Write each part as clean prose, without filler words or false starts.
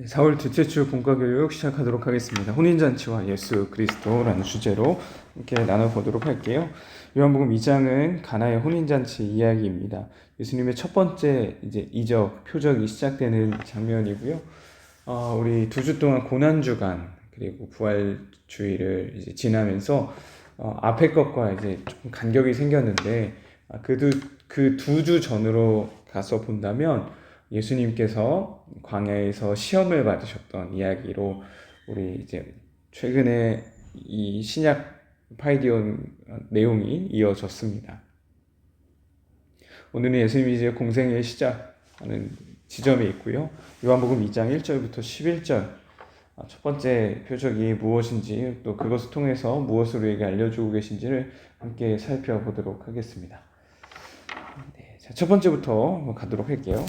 4월 둘째 주 본과교육 시작하도록 하겠습니다. 혼인잔치와 예수 그리스도라는 주제로 함께 나눠보도록 할게요. 요한복음 2장은 가나의 혼인잔치 이야기입니다. 예수님의 첫 번째 이적, 표적이 시작되는 장면이고요. 우리 2주 동안 고난주간 그리고 부활주의를 지나면서 앞에 것과 좀 간격이 생겼는데 그 2주 전으로 가서 본다면 예수님께서 광야에서 시험을 받으셨던 이야기로 우리 최근에 이 신약 파이디온 내용이 이어졌습니다. 오늘은 예수님이 공생의 시작하는 지점이 있고요. 요한복음 2장 1절부터 11절 첫 번째 표적이 무엇인지 또 그것을 통해서 무엇을 우리에게 알려주고 계신지를 함께 살펴보도록 하겠습니다. 자, 첫 번째부터 가도록 할게요.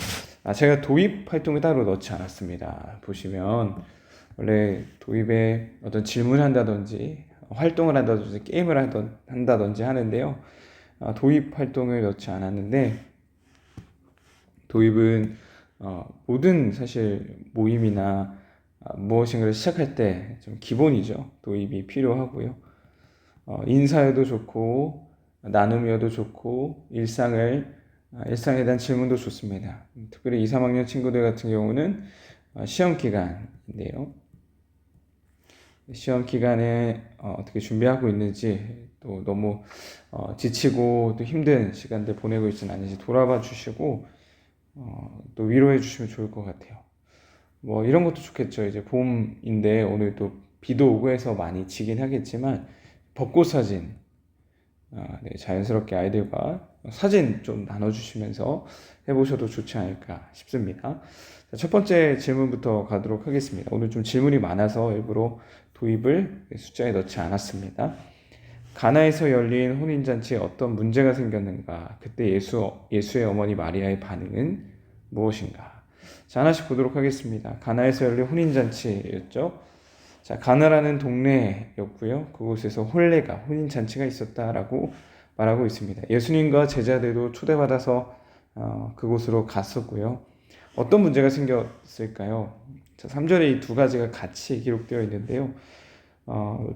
제가 도입 활동을 따로 넣지 않았습니다. 보시면 원래 도입에 어떤 질문을 한다든지 활동을 한다든지 게임을 한다든지 하는데요. 도입 활동을 넣지 않았는데 도입은 모든 사실 모임이나 무엇인가를 시작할 때 좀 기본이죠. 도입이 필요하고요. 인사여도 좋고 나눔이어도 좋고 일상에 대한 질문도 좋습니다. 특별히 2, 3학년 친구들 같은 경우는 시험 기간인데요. 시험 기간에 어떻게 준비하고 있는지 또 너무 지치고 또 힘든 시간들 보내고 있지는 않은지 돌아봐 주시고 또 위로해 주시면 좋을 것 같아요. 뭐 이런 것도 좋겠죠. 이제 봄인데 오늘 또 비도 오고 해서 많이 지긴 하겠지만 벚꽃 사진 자연스럽게 아이들과 사진 좀 나눠주시면서 해보셔도 좋지 않을까 싶습니다. 자, 첫 번째 질문부터 가도록 하겠습니다. 오늘 좀 질문이 많아서 일부러 도입을 숫자에 넣지 않았습니다. 가나에서 열린 혼인잔치에 어떤 문제가 생겼는가? 그때 예수의 어머니 마리아의 반응은 무엇인가? 자, 하나씩 보도록 하겠습니다. 가나에서 열린 혼인잔치였죠. 자, 가나라는 동네였고요. 그곳에서 혼인잔치가 있었다라고 말하고 있습니다. 예수님과 제자들도 초대받아서 그곳으로 갔었고요. 어떤 문제가 생겼을까요? 자, 3절에 이 두 가지가 같이 기록되어 있는데요.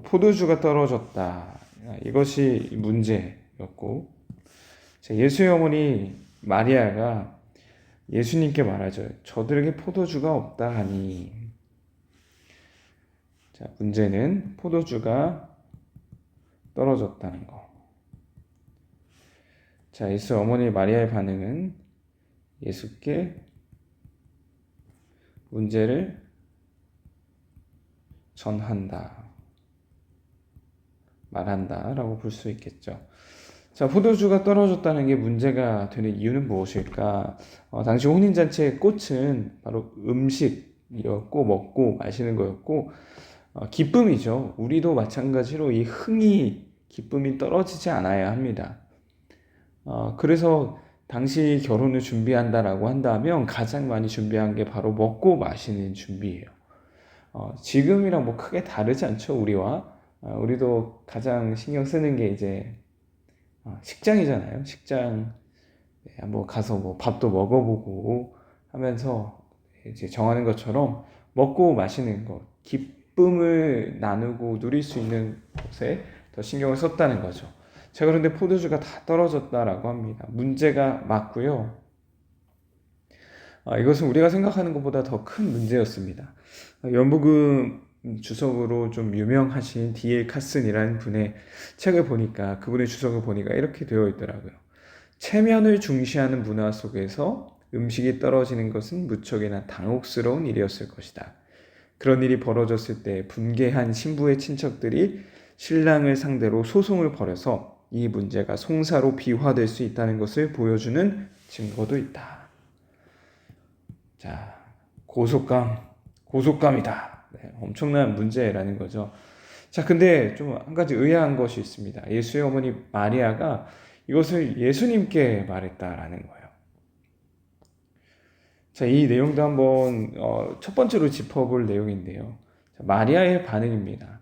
포도주가 떨어졌다. 이것이 문제였고, 자, 예수의 어머니 마리아가 예수님께 말하죠. 저들에게 포도주가 없다 하니. 자, 문제는 포도주가 떨어졌다는 거. 자, 예수 어머니 마리아의 반응은 예수께 문제를 전한다, 말한다 라고 볼 수 있겠죠. 자, 포도주가 떨어졌다는 게 문제가 되는 이유는 무엇일까? 당시 혼인잔치의 꽃은 바로 음식이었고 먹고 마시는 거였고 기쁨이죠. 우리도 마찬가지로 이 기쁨이 떨어지지 않아야 합니다. 그래서 당시 결혼을 준비한다라고 한다면 가장 많이 준비한 게 바로 먹고 마시는 준비예요. 지금이랑 뭐 크게 다르지 않죠, 우리와. 우리도 가장 신경 쓰는 게 식장이잖아요. 식장 뭐 가서 뭐 밥도 먹어보고 하면서 정하는 것처럼 먹고 마시는 것, 기쁨을 나누고 누릴 수 있는 곳에 더 신경을 썼다는 거죠. 자, 그런데 포도주가 다 떨어졌다라고 합니다. 문제가 맞고요. 이것은 우리가 생각하는 것보다 더 큰 문제였습니다. 연복음 주석으로 좀 유명하신 D.L. 카슨이라는 분의 책을 보니까 그분의 주석을 보니까 이렇게 되어 있더라고요. 체면을 중시하는 문화 속에서 음식이 떨어지는 것은 무척이나 당혹스러운 일이었을 것이다. 그런 일이 벌어졌을 때 분개한 신부의 친척들이 신랑을 상대로 소송을 벌여서 이 문제가 송사로 비화될 수 있다는 것을 보여주는 증거도 있다. 자, 고속감이다. 네, 엄청난 문제라는 거죠. 자, 근데 좀 한 가지 의아한 것이 있습니다. 예수의 어머니 마리아가 이것을 예수님께 말했다라는 거예요. 자, 이 내용도 한번 첫 번째로 짚어볼 내용인데요. 자, 마리아의 반응입니다.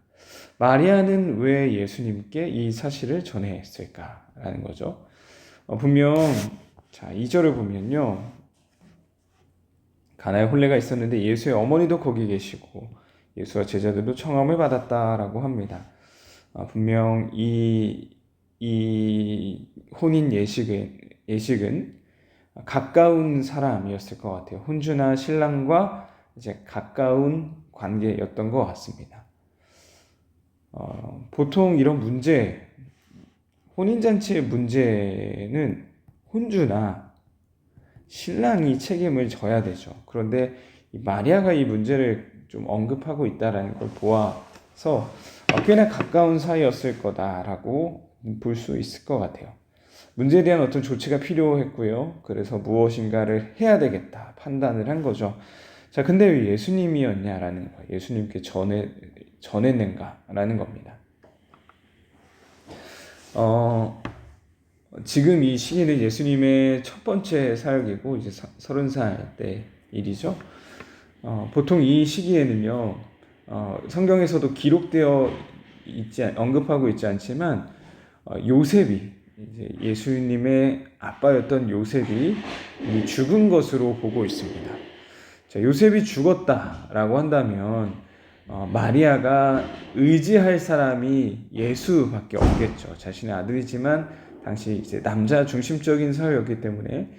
마리아는 왜 예수님께 이 사실을 전했을까라는 거죠. 분명 자, 2절을 보면요. 가나에 혼례가 있었는데 예수의 어머니도 거기 계시고 예수와 제자들도 청함을 받았다라고 합니다. 분명 이 혼인 예식은 가까운 사람이었을 것 같아요. 혼주나 신랑과 이제 가까운 관계였던 것 같습니다. 보통 이런 혼인잔치의 문제는 혼주나 신랑이 책임을 져야 되죠. 그런데 마리아가 이 문제를 좀 언급하고 있다는 걸 보아서 꽤나 가까운 사이였을 거다라고 볼 수 있을 것 같아요. 문제에 대한 어떤 조치가 필요했고요. 그래서 무엇인가를 해야 되겠다 판단을 한 거죠. 자, 근데 왜 예수님이었냐라는 거예요. 예수님께 전했는가라는 겁니다. 지금 이 시기는 예수님의 첫 번째 사역이고 이제 30살 때 일이죠. 보통 이 시기에는요, 성경에서도 언급하고 있지 않지만 요셉이 이제 예수님의 아빠였던 요셉이 죽은 것으로 보고 있습니다. 자, 요셉이 죽었다라고 한다면 마리아가 의지할 사람이 예수밖에 없겠죠. 자신의 아들이지만 당시 이제 남자 중심적인 사회였기 때문에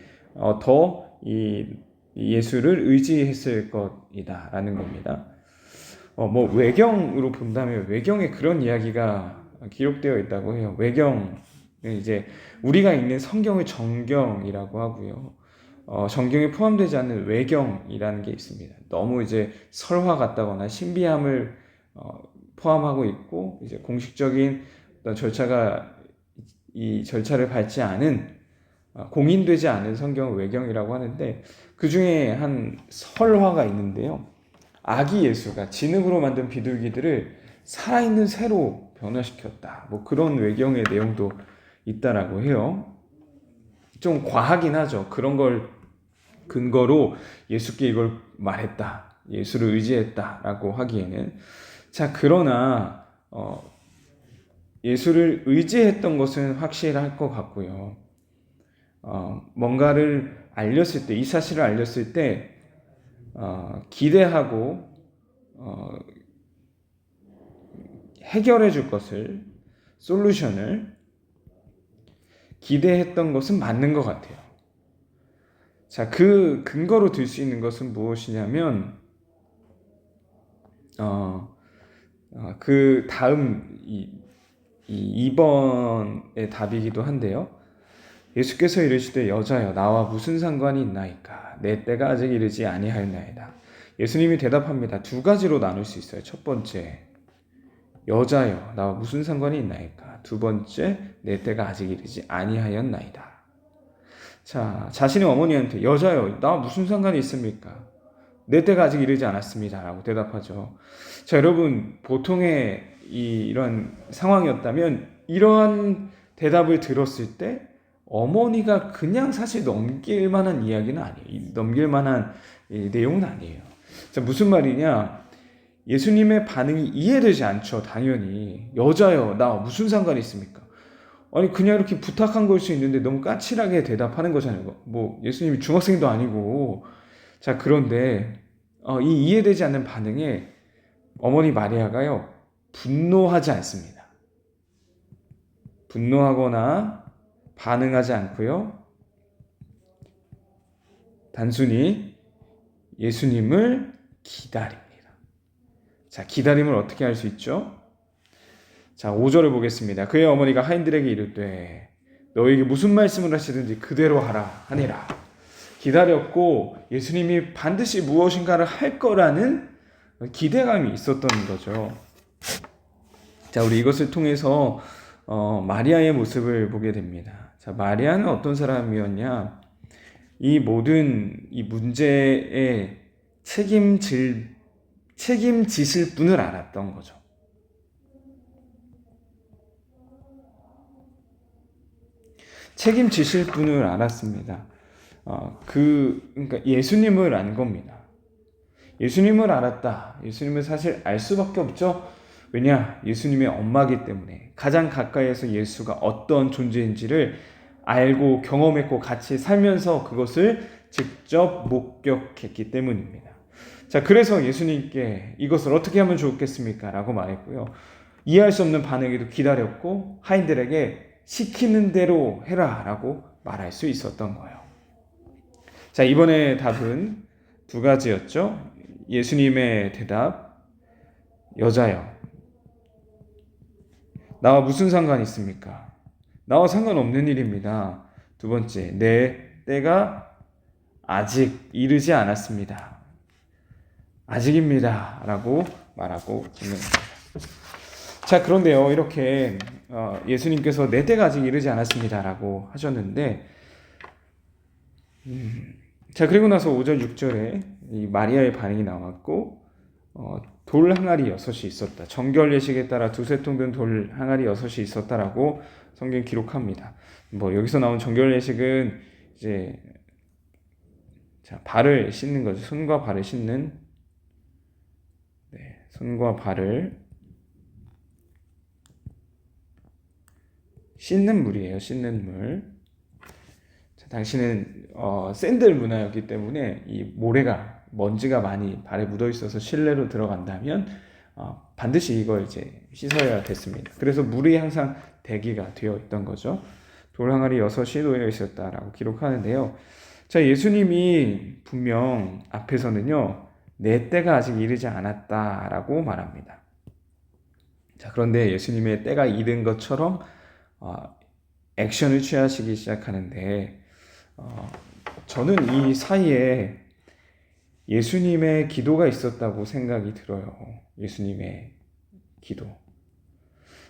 더 이 예수를 의지했을 것이다라는 겁니다. 외경으로 본다면 외경에 그런 이야기가 기록되어 있다고 해요. 외경은 이제 우리가 읽는 성경의 정경이라고 하고요. 정경에 포함되지 않는 외경이라는 게 있습니다. 너무 이제 설화 같다거나 신비함을 포함하고 있고 이제 공식적인 어떤 이 절차를 밟지 않은 공인되지 않은 성경을 외경이라고 하는데 그 중에 한 설화가 있는데요. 아기 예수가 진흙으로 만든 비둘기들을 살아있는 새로 변화시켰다. 그런 외경의 내용도 있다라고 해요. 좀 과하긴 하죠. 그런 걸 근거로 예수께 이걸 말했다. 예수를 의지했다라고 하기에는. 자, 그러나 예수를 의지했던 것은 확실할 것 같고요. 뭔가를 알렸을 때, 이 사실을 알렸을 때 기대하고 해결해 줄 것을, 솔루션을 기대했던 것은 맞는 것 같아요. 자, 그 근거로 들 수 있는 것은 무엇이냐면 그 다음 2번의 답이기도 한데요. 예수께서 이르시되 여자여 나와 무슨 상관이 있나이까 내 때가 아직 이르지 아니하였나이다. 예수님이 대답합니다. 두 가지로 나눌 수 있어요. 첫 번째, 여자여 나와 무슨 상관이 있나이까. 두 번째, 내 때가 아직 이르지 아니하였나이다. 자, 자신의 어머니한테 여자여 나와 무슨 상관이 있습니까? 내 때가 아직 이르지 않았습니다 라고 대답하죠. 자, 여러분, 보통의 이런 상황이었다면 이러한 대답을 들었을 때 어머니가 그냥 사실 넘길 만한 이야기는 아니에요. 넘길 만한 내용은 아니에요. 자, 무슨 말이냐? 예수님의 반응이 이해되지 않죠. 당연히 여자여 나 무슨 상관이 있습니까? 아니 그냥 이렇게 부탁한 걸 수 있는데 너무 까칠하게 대답하는 거잖아요. 예수님이 중학생도 아니고. 자, 그런데 이 이해되지 않는 반응에 어머니 마리아가요 분노하지 않습니다. 분노하거나 반응하지 않고요. 단순히 예수님을 기다립니다. 자, 기다림을 어떻게 할 수 있죠? 자, 5절을 보겠습니다. 그의 어머니가 하인들에게 이르되 너에게 무슨 말씀을 하시든지 그대로 하라 하니라. 기다렸고 예수님이 반드시 무엇인가를 할 거라는 기대감이 있었던 거죠. 자, 우리 이것을 통해서 마리아의 모습을 보게 됩니다. 자, 마리아는 어떤 사람이었냐? 이 모든 이 문제에 책임지실 분을 알았던 거죠. 책임지실 분을 알았습니다. 그러니까 예수님을 안 겁니다. 예수님을 알았다. 예수님을 사실 알 수밖에 없죠. 왜냐? 예수님의 엄마이기 때문에 가장 가까이에서 예수가 어떤 존재인지를 알고 경험했고 같이 살면서 그것을 직접 목격했기 때문입니다. 자, 그래서 예수님께 이것을 어떻게 하면 좋겠습니까? 라고 말했고요. 이해할 수 없는 반응에도 기다렸고 하인들에게 시키는 대로 해라 라고 말할 수 있었던 거예요. 자, 이번에 답은 두 가지였죠. 예수님의 대답, 여자여, 나와 무슨 상관이 있습니까? 나와 상관없는 일입니다. 두 번째, 내 때가 아직 이르지 않았습니다. 아직입니다. 라고 말하고 있는 겁니다. 자, 그런데요, 이렇게 예수님께서 내 때가 아직 이르지 않았습니다. 라고 하셨는데, 자, 그리고 나서 5절, 6절에 이 마리아의 반응이 나왔고, 돌 항아리 6이 있었다. 정결 예식에 따라 두세 통 든 돌 항아리 6이 있었다라고 성경 기록합니다. 여기서 나온 정결 예식은 이제 발을 씻는 거죠. 손과 발을 씻는, 손과 발을 씻는 물이에요. 씻는 물. 자, 당시는 샌들 문화였기 때문에 이 모래가 먼지가 많이 발에 묻어 있어서 실내로 들어간다면 반드시 이걸 이제 씻어야 됐습니다. 그래서 물이 항상 대기가 되어 있던 거죠. 돌 항아리 6이 놓여 있었다라고 기록하는데요. 자, 예수님이 분명 앞에서는요, 내 때가 아직 이르지 않았다라고 말합니다. 자, 그런데 예수님의 때가 이른 것처럼 액션을 취하시기 시작하는데, 저는 이 사이에 예수님의 기도가 있었다고 생각이 들어요. 예수님의 기도.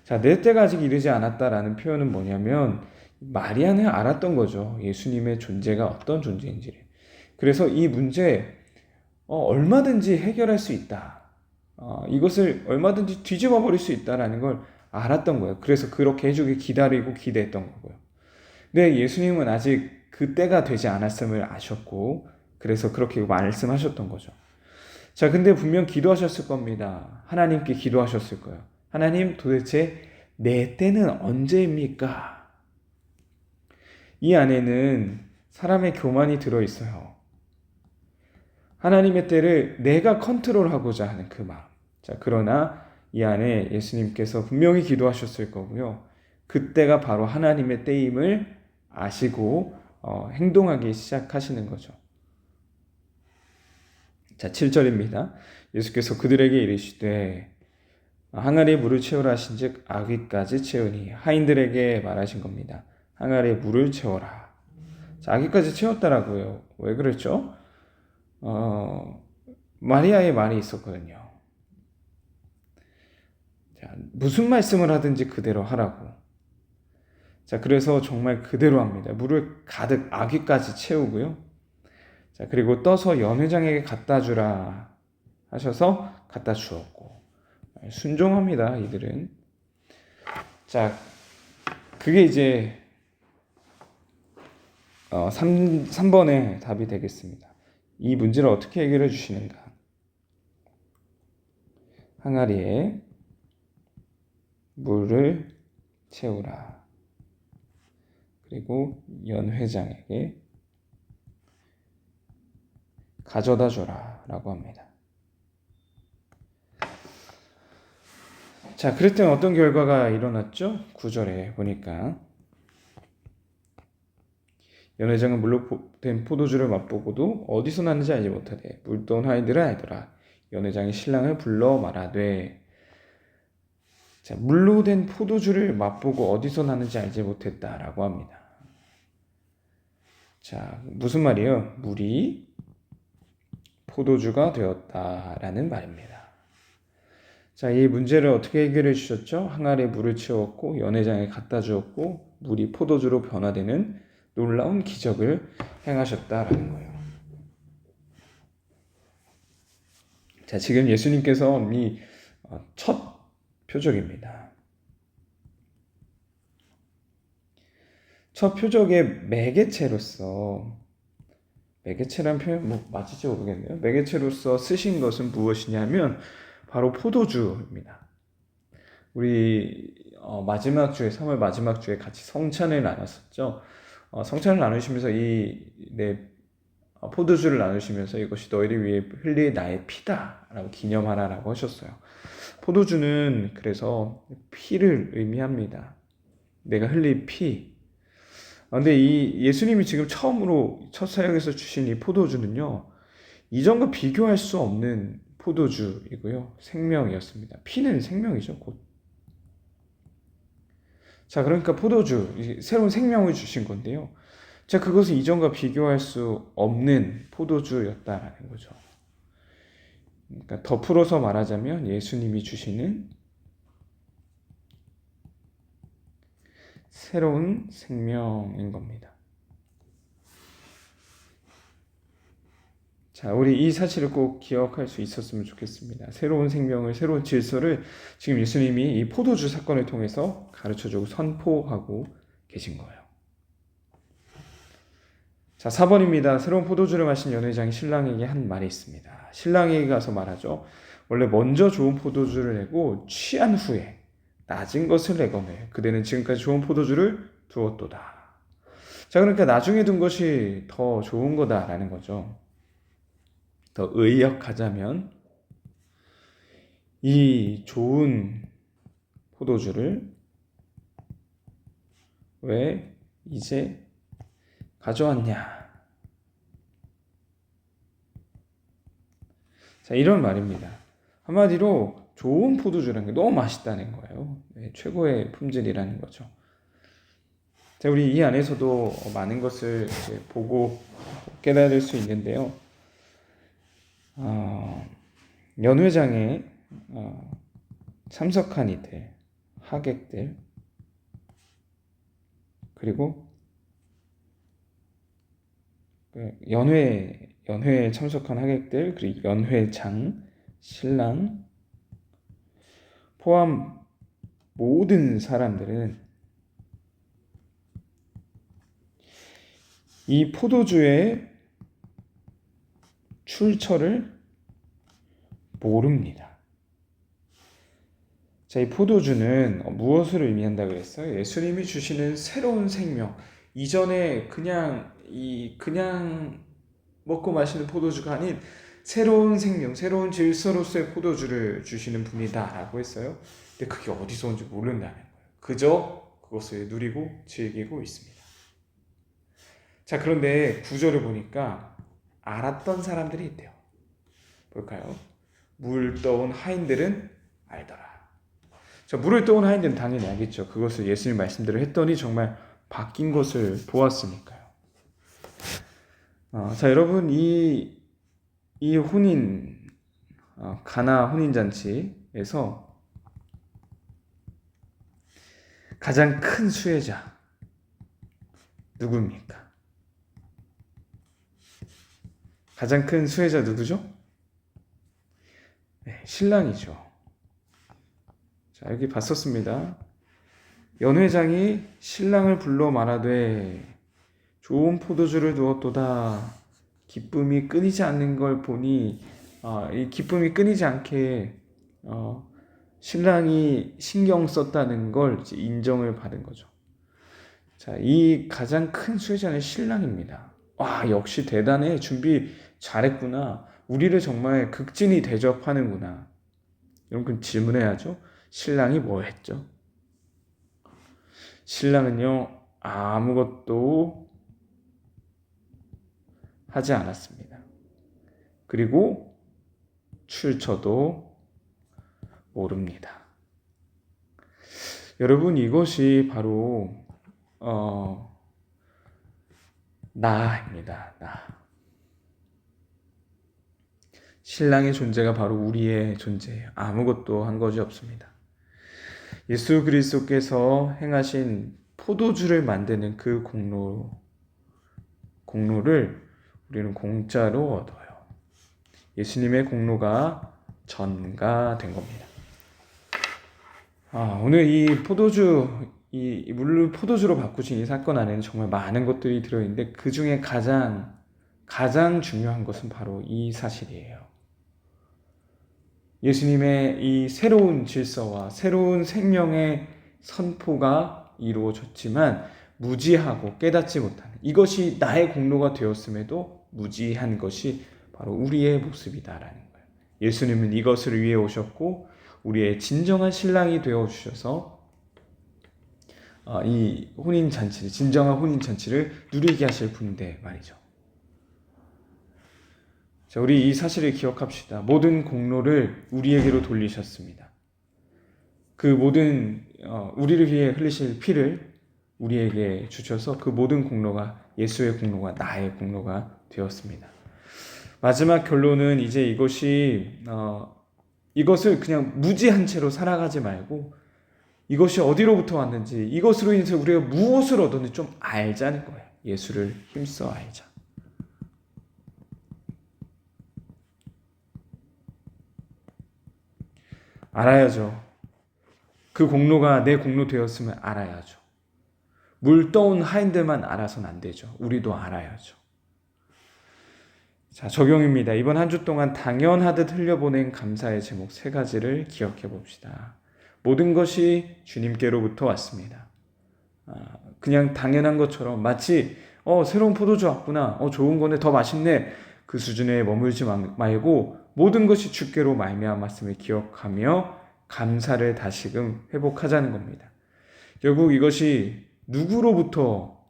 자, 내 때가 아직 이르지 않았다라는 표현은 뭐냐면 마리아는 알았던 거죠. 예수님의 존재가 어떤 존재인지를. 그래서 이 문제 얼마든지 해결할 수 있다. 이것을 얼마든지 뒤집어 버릴 수 있다라는 걸 알았던 거예요. 그래서 그렇게 해주길 기다리고 기대했던 거고요. 근데 예수님은 아직 그 때가 되지 않았음을 아셨고, 그래서 그렇게 말씀하셨던 거죠. 자, 근데 분명 기도하셨을 겁니다. 하나님께 기도하셨을 거예요. 하나님, 도대체 내 때는 언제입니까? 이 안에는 사람의 교만이 들어있어요. 하나님의 때를 내가 컨트롤하고자 하는 그 마음. 자, 그러나 이 안에 예수님께서 분명히 기도하셨을 거고요. 그때가 바로 하나님의 때임을 아시고 행동하기 시작하시는 거죠. 자, 7절입니다. 예수께서 그들에게 이르시되 항아리에 물을 채우라 하신즉 아귀까지 채우니, 하인들에게 말하신 겁니다. 항아리에 물을 채워라. 자, 아귀까지 채웠다라고요. 왜 그랬죠? 마리아의 말이 있었거든요. 자, 무슨 말씀을 하든지 그대로 하라고. 자, 그래서 정말 그대로 합니다. 물을 가득 아귀까지 채우고요. 자, 그리고 떠서 연회장에게 갖다 주라 하셔서 갖다 주었고, 순종합니다, 이들은. 자, 그게 이제 3번의 답이 되겠습니다. 이 문제를 어떻게 해결해 주시는가? 항아리에 물을 채우라. 그리고 연회장에게 가져다 줘라 라고 합니다. 자, 그랬더니 어떤 결과가 일어났죠? 9절에 보니까 연회장은 물로 된 포도주를 맛보고도 어디서 났는지 알지 못하되 물돈 하인들은 알더라. 연회장이 신랑을 불러 말하되. 자, 물로 된 포도주를 맛보고 어디서 났는지 알지 못했다라고 합니다. 자, 무슨 말이에요? 물이 포도주가 되었다라는 말입니다. 자, 이 문제를 어떻게 해결해 주셨죠? 항아리에 물을 채웠고 연회장에 갖다 주었고 물이 포도주로 변화되는 놀라운 기적을 행하셨다라는 거예요. 자, 지금 예수님께서 이 첫 표적입니다. 첫 표적의 매개체로서, 매개체란 표현 맞을지 모르겠네요. 매개체로서 쓰신 것은 무엇이냐면 바로 포도주입니다. 우리 마지막 주에 3월 마지막 주에 같이 성찬을 나눴었죠. 성찬을 나누시면서 이 포도주를 나누시면서 이것이 너희를 위해 흘릴 나의 피다 라고 기념하라라고 하셨어요. 포도주는 그래서 피를 의미합니다. 내가 흘릴 피. 근데 이 예수님이 지금 처음으로 첫 사역에서 주신 이 포도주는요, 이전과 비교할 수 없는 포도주이고요, 생명이었습니다. 피는 생명이죠, 곧. 자, 그러니까 포도주, 새로운 생명을 주신 건데요. 자, 그것은 이전과 비교할 수 없는 포도주였다라는 거죠. 그러니까 더 풀어서 말하자면 예수님이 주시는 새로운 생명인 겁니다. 자, 우리 이 사실을 꼭 기억할 수 있었으면 좋겠습니다. 새로운 생명을, 새로운 질서를 지금 예수님이 이 포도주 사건을 통해서 가르쳐주고 선포하고 계신 거예요. 자, 4번입니다. 새로운 포도주를 마신 연회장이 신랑에게 한 말이 있습니다. 신랑에게 가서 말하죠. 원래 먼저 좋은 포도주를 내고 취한 후에 낮은 것을 내거늘 그대는 지금까지 좋은 포도주를 두었도다. 자, 그러니까 나중에 둔 것이 더 좋은 거다라는 거죠. 더 의역하자면 이 좋은 포도주를 왜 이제 가져왔냐? 자, 이런 말입니다. 한마디로 좋은 포도주라는 게 너무 맛있다는 거예요. 네, 최고의 품질이라는 거죠. 자, 우리 이 안에서도 많은 것을 이제 보고 깨달을 수 있는데요. 연회장에 참석한 이들, 하객들, 그리고 연회에 참석한 하객들, 그리고 연회장, 신랑, 포함 모든 사람들은 이 포도주의 출처를 모릅니다. 자, 이 포도주는 무엇을 의미한다고 그랬어요? 예수님이 주시는 새로운 생명. 이전에 그냥 먹고 마시는 포도주가 아닌 새로운 생명, 새로운 질서로서의 포도주를 주시는 분이다라고 했어요. 근데 그게 어디서 온지 모른다는 거예요. 그저 그것을 누리고 즐기고 있습니다. 자, 그런데 구절을 보니까 알았던 사람들이 있대요. 볼까요? 물 떠온 하인들은 알더라. 자, 물을 떠온 하인들은 당연히 알겠죠. 그것을 예수님 말씀대로 했더니 정말 바뀐 것을 보았으니까요. 자, 여러분, 이 혼인, 가나 혼인잔치에서 가장 큰 수혜자 누구입니까? 가장 큰 수혜자 누구죠? 네, 신랑이죠. 자, 여기 봤었습니다. 연회장이 신랑을 불러 말하되 좋은 포도주를 두었도다. 기쁨이 끊이지 않는 걸 보니 이 기쁨이 끊이지 않게 신랑이 신경 썼다는 걸 이제 인정을 받은 거죠. 자, 이 가장 큰 수혜자는 신랑입니다. 와, 역시 대단해. 준비 잘했구나. 우리를 정말 극진히 대접하는구나. 여러분 질문해야죠. 신랑이 뭐 했죠? 신랑은요, 아무것도 하지 않았습니다. 그리고 출처도 모릅니다. 여러분, 이것이 바로 나입니다. 나. 신랑의 존재가 바로 우리의 존재예요. 아무것도 한 것이 없습니다. 예수 그리스도께서 행하신 포도주를 만드는 그 공로를 우리는 공짜로 얻어요. 예수님의 공로가 전가된 겁니다. 오늘 이 포도주, 이 물을 포도주로 바꾸신 이 사건 안에는 정말 많은 것들이 들어있는데 그 중에 가장 중요한 것은 바로 이 사실이에요. 예수님의 이 새로운 질서와 새로운 생명의 선포가 이루어졌지만 무지하고 깨닫지 못하는, 이것이 나의 공로가 되었음에도 무지한 것이 바로 우리의 모습이다라는 거예요. 예수님은 이것을 위해 오셨고 우리의 진정한 신랑이 되어 주셔서 이 혼인잔치를, 진정한 혼인잔치를 누리게 하실 분인데 말이죠. 자, 우리 이 사실을 기억합시다. 모든 공로를 우리에게로 돌리셨습니다. 그 모든 우리를 위해 흘리실 피를 우리에게 주셔서 그 모든 공로가 예수의 공로가 나의 공로가 되었습니다. 마지막 결론은 이제 이것을 그냥 무지한 채로 살아가지 말고 이것이 어디로부터 왔는지, 이것으로 인해서 우리가 무엇을 얻었는지 좀 알자는 거예요. 예수를 힘써 알자. 알아야죠. 그 공로가 내 공로 되었으면 알아야죠. 물 떠온 하인들만 알아서는 안 되죠. 우리도 알아야죠. 자, 적용입니다. 이번 한 주 동안 당연하듯 흘려보낸 감사의 제목 3가지를 기억해 봅시다. 모든 것이 주님께로부터 왔습니다. 그냥 당연한 것처럼 마치 새로운 포도주 왔구나, 좋은 거네, 더 맛있네, 그 수준에 머물지 말고 모든 것이 주께로 말미암았음을 기억하며 감사를 다시금 회복하자는 겁니다. 결국 이것이 누구로부터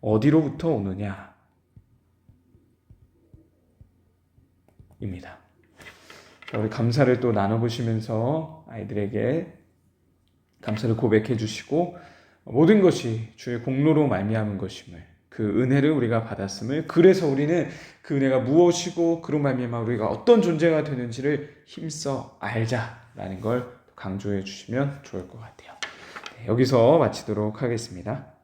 어디로부터 오느냐 입니다. 우리 감사를 또 나눠보시면서 아이들에게 감사를 고백해 주시고 모든 것이 주의 공로로 말미암은 것임을, 그 은혜를 우리가 받았음을, 그래서 우리는 그 은혜가 무엇이고 그로 말미암아 우리가 어떤 존재가 되는지를 힘써 알자라는 걸 강조해 주시면 좋을 것 같아요. 네, 여기서 마치도록 하겠습니다.